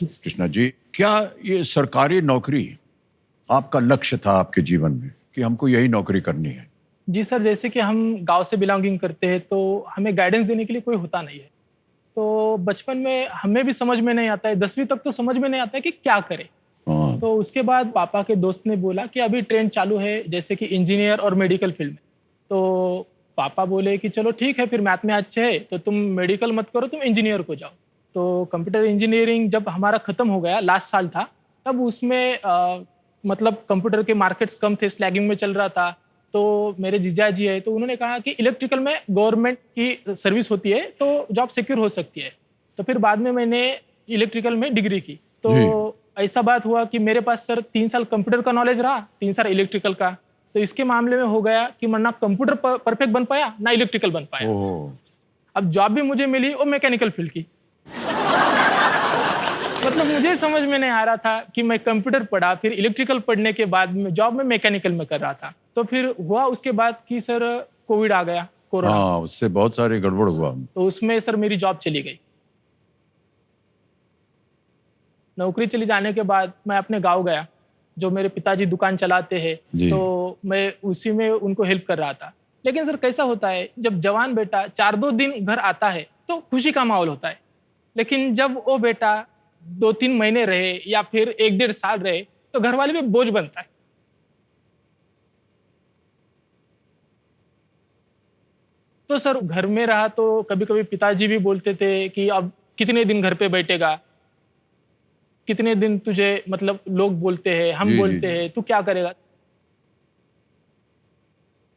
कृष्णा जी, क्या ये सरकारी नौकरी आपका लक्ष्य था आपके जीवन में कि हमको यही नौकरी करनी है? जी सर, जैसे कि हम गांव से बिलोंगिंग करते हैं तो हमें गाइडेंस देने के लिए कोई होता नहीं है। तो बचपन में हमें भी समझ में नहीं आता है, 10वीं तक तो समझ में नहीं आता है कि क्या करें। तो उसके बाद पापा के दोस्त ने बोला कि अभी ट्रेंड चालू है जैसे कि इंजीनियर और मेडिकल फील्ड में। तो पापा बोले कि चलो ठीक है, फिर मैथ में अच्छे है तो तुम मेडिकल मत करो, तुम इंजीनियर को जाओ। तो कंप्यूटर इंजीनियरिंग जब हमारा ख़त्म हो गया, लास्ट साल था, तब उसमें मतलब कंप्यूटर के मार्केट्स कम थे, स्लैगिंग में चल रहा था। तो मेरे जीजा जी है तो उन्होंने कहा कि इलेक्ट्रिकल में गवर्नमेंट की सर्विस होती है तो जॉब सिक्योर हो सकती है। तो फिर बाद में मैंने इलेक्ट्रिकल में डिग्री की। तो ऐसा बात हुआ कि मेरे पास सर 3 साल कंप्यूटर का नॉलेज रहा, 3 साल इलेक्ट्रिकल का। तो इसके मामले में हो गया कि मैं ना कंप्यूटर परफेक्ट बन पाया ना इलेक्ट्रिकल बन पाया। अब जॉब भी मुझे मिली वो मैकेनिकल फील्ड की। मतलब मुझे समझ में नहीं आ रहा था कि मैं कंप्यूटर पढ़ा, फिर इलेक्ट्रिकल पढ़ने के बाद में जॉब में मैकेनिकल में कर रहा था। तो फिर हुआ उसके बाद कि सर कोविड आ गया, कोरोना। हाँ, उससे बहुत सारे गड़बड़ हुआ। तो उसमें सर मेरी जॉब चली गई। नौकरी चली जाने के बाद मैं अपने गांव गया, जो मेरे पिताजी दुकान चलाते हैं, तो मैं उसी में उनको हेल्प कर रहा था। लेकिन सर कैसा होता है, जब जवान बेटा 4-2 दिन घर आता है तो खुशी का माहौल होता है। लेकिन जब वो बेटा 2-3 महीने रहे या फिर 1-1.5 साल रहे तो घर वाले पे बोझ बनता है। तो सर घर में रहा तो कभी कभी पिताजी भी बोलते थे कि अब कितने दिन घर पे बैठेगा, कितने दिन तुझे, मतलब लोग बोलते हैं, हम बोलते हैं, तू क्या करेगा।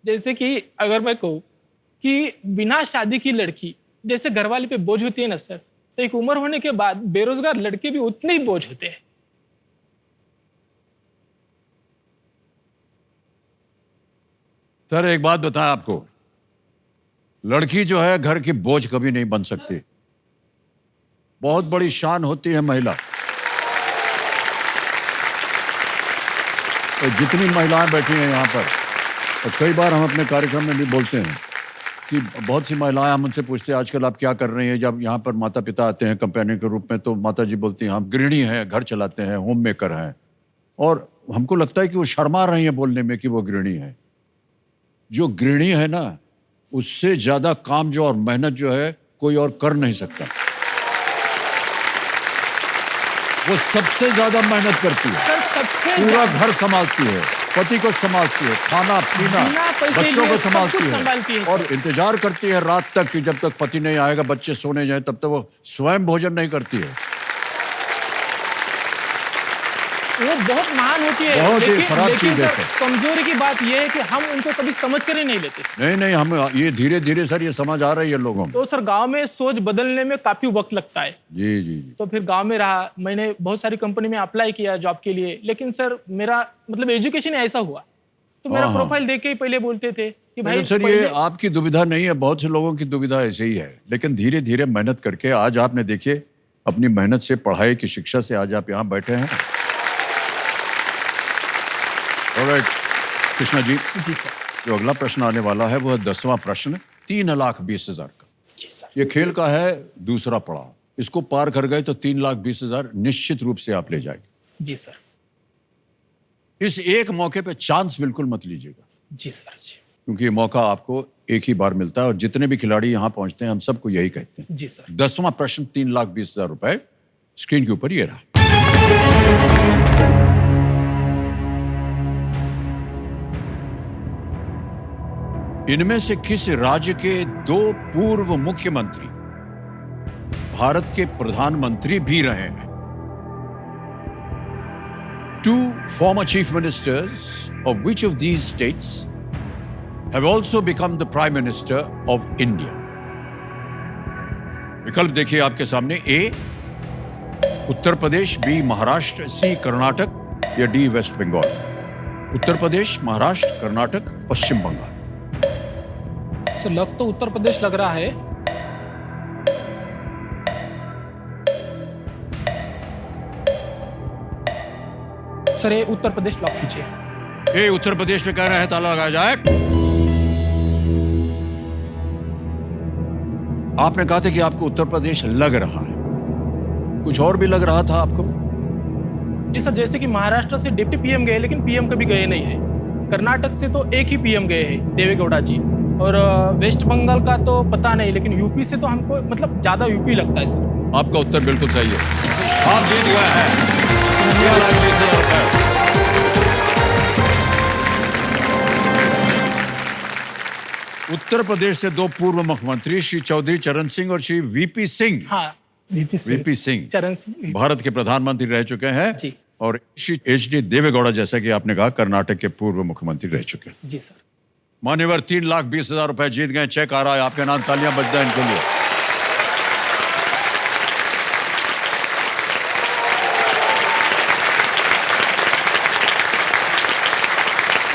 जैसे कि अगर मैं कहूँ कि बिना शादी की लड़की जैसे घर वाले पे बोझ होती है ना सर, तो एक उम्र होने के बाद बेरोजगार लड़के भी उतने ही बोझ होते हैं। सर एक बात बताएं आपको, लड़की जो है घर की बोझ कभी नहीं बन सकती। बहुत बड़ी शान होती है महिला। तो जितनी महिलाएं बैठी हैं यहाँ पर, और कई बार हम अपने कार्यक्रम में भी बोलते हैं कि बहुत सी महिलाएं, हम उनसे पूछते हैं आजकल आप क्या कर रही हैं। जब यहाँ पर माता पिता आते हैं कंपेनियन के रूप में तो माता जी बोलती हैं हम गृहिणी हैं, घर चलाते हैं, होम मेकर हैं। और हमको लगता है कि वो शर्मा रही हैं बोलने में कि वो गृहिणी है। जो गृहिणी है ना, उससे ज्यादा काम जो और मेहनत जो है कोई और कर नहीं सकता। वो सबसे ज्यादा मेहनत करती है, पूरा घर संभालती है, पति को संभालती है, खाना पीना बच्चों को संभालती है, और इंतजार करती है रात तक कि जब तक पति नहीं आएगा, बच्चे सोने जाए, तब तक वो स्वयं भोजन नहीं करती है। वो बहुत महान होती है। बहुत ही खराब चीज है। कमजोरी की बात ये है कि हम उनको कभी समझ कर ही नहीं लेते। नहीं, हम ये धीरे धीरे सर ये समझ आ रही है लोगों को। तो सर गांव में सोच बदलने में काफी वक्त लगता है। जी। तो फिर गांव में रहा, मैंने बहुत सारी कंपनी में अप्लाई किया जॉब के लिए, लेकिन सर मेरा मतलब एजुकेशन ऐसा हुआ तो मेरा प्रोफाइल देख के ही पहले बोलते थे कि भाई सर ये आपकी दुविधा नहीं है, बहुत से लोगों की दुविधा ऐसे ही है। लेकिन धीरे धीरे मेहनत करके आज आपने देखिए अपनी मेहनत से, पढ़ाई की शिक्षा से आज आप यहाँ बैठे हैं। ऑलराइट कृष्णा जी सर, जो अगला प्रश्न आने वाला है वो है 10वां प्रश्न, 3,20,000 का। जी सर। ये खेल का है दूसरा पड़ाव। इसको पार कर गए तो 3,20,000 निश्चित रूप से आप ले जाएंगे। जी सर। इस एक मौके पे चांस बिल्कुल मत लीजिएगा। जी सर जी। क्योंकि ये मौका आपको एक ही बार मिलता है और जितने भी खिलाड़ी यहाँ पहुंचते हैं हम सबको यही कहते हैं। जी सर। 10वां प्रश्न 3,20,000 रुपए स्क्रीन के ऊपर ये रहा। इनमें से किस राज्य के 2 पूर्व मुख्यमंत्री भारत के प्रधानमंत्री भी रहे हैं? 2 former chief ministers of which of these states have also become the Prime Minister of India? विकल्प देखिए आपके सामने। A Uttar Pradesh, B Maharashtra, C Karnataka या D वेस्ट बंगाल। उत्तर प्रदेश, महाराष्ट्र, कर्नाटक, पश्चिम बंगाल। सर लग तो उत्तर प्रदेश लग रहा है। सर ये उत्तर प्रदेश लॉक कीजिए। ये उत्तर प्रदेश में कह रहे हैं, ताला लगाया जाए। आपने कहा था कि आपको उत्तर प्रदेश लग रहा है, कुछ और भी लग रहा था आपको? जी सर, जैसे कि महाराष्ट्र से डिप्टी पीएम गए लेकिन पीएम कभी गए नहीं है। कर्नाटक से तो एक ही पीएम गए हैं, देवेगौड़ा जी। और वेस्ट बंगाल का तो पता नहीं, लेकिन यूपी से तो हमको मतलब ज्यादा यूपी लगता है सर। आपका उत्तर बिल्कुल सही है, आप जीत गए हैं 3,20,000 रुपए। उत्तर प्रदेश से दो पूर्व मुख्यमंत्री श्री चौधरी चरण सिंह और श्री वीपी सिंह, हाँ, वीपी सिंह चरण सिंह भारत के प्रधानमंत्री रह चुके हैं जी। और श्री HD देवेगौड़ा, जैसा कि आपने कहा, कर्नाटक के पूर्व मुख्यमंत्री रह चुके हैं। जी सर। मान्यवर 3,20,000 रुपए जीत गए। चेक आ रहा है आपके नाम, तालियां बज जाए इनके लिए।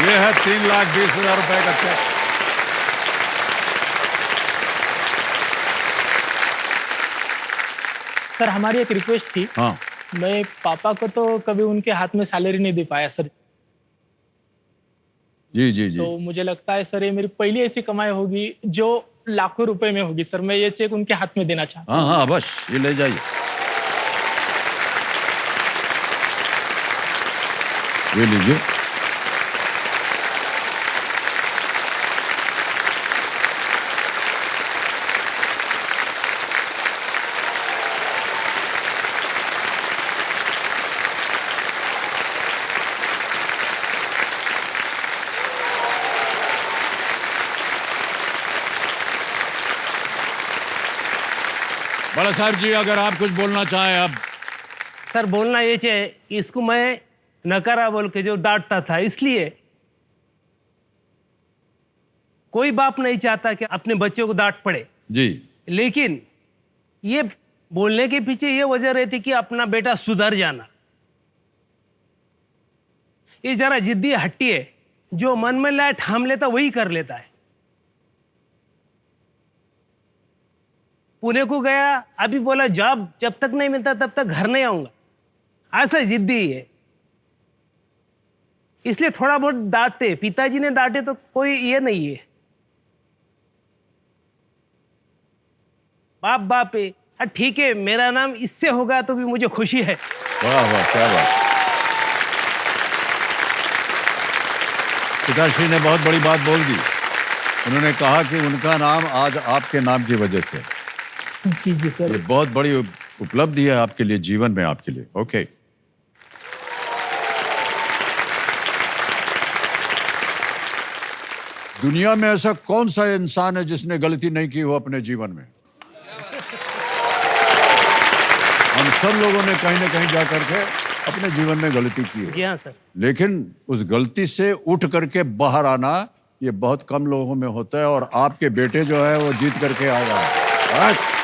ये है 3,20,000 रुपए का चेक। सर हमारी एक रिक्वेस्ट थी। हाँ, मैं पापा को तो कभी उनके हाथ में सैलरी नहीं दे पाया सर। जी जी जी। तो मुझे लगता है सर ये मेरी पहली ऐसी कमाई होगी जो लाखों रुपए में होगी सर। मैं ये चेक उनके हाथ में देना चाहता हूँ। हाँ हाँ, बस ये ले जाइए, ये लीजिए। बड़ा साहब जी, अगर आप कुछ बोलना चाहें अब। सर बोलना ये चाहिए कि इसको मैं नकारा बोल के जो डांटता था, इसलिए कोई बाप नहीं चाहता कि अपने बच्चों को डांट पड़े। जी, लेकिन ये बोलने के पीछे ये वजह रहती कि अपना बेटा सुधर जाना। ये जरा जिद्दी हट्टी है, जो मन में लाए ठाम लेता वही कर लेता है। पुणे को गया, अभी बोला जॉब जब तक नहीं मिलता तब तक घर नहीं आऊंगा। ऐसा जिद्दी है, इसलिए थोड़ा बहुत डांटते। पिताजी ने डांटे तो कोई ये नहीं है, बाप बाप है। हाँ ठीक है, मेरा नाम इससे होगा तो भी मुझे खुशी है। वाह वाह, क्या बात। पिताश्री ने बहुत बड़ी बात बोल दी। उन्होंने कहा कि उनका नाम आज आपके नाम की वजह से। जी जी सर। ये बहुत बड़ी उपलब्धि है आपके लिए, जीवन में आपके लिए। ओके, दुनिया में ऐसा कौन सा इंसान है जिसने गलती नहीं की हो अपने जीवन में? हम सब लोगों ने कहीं ना कहीं जाकर के अपने जीवन में गलती की जी है, हाँ सर। लेकिन उस गलती से उठ करके बाहर आना ये बहुत कम लोगों में होता है, और आपके बेटे जो है वो जीत करके आया है।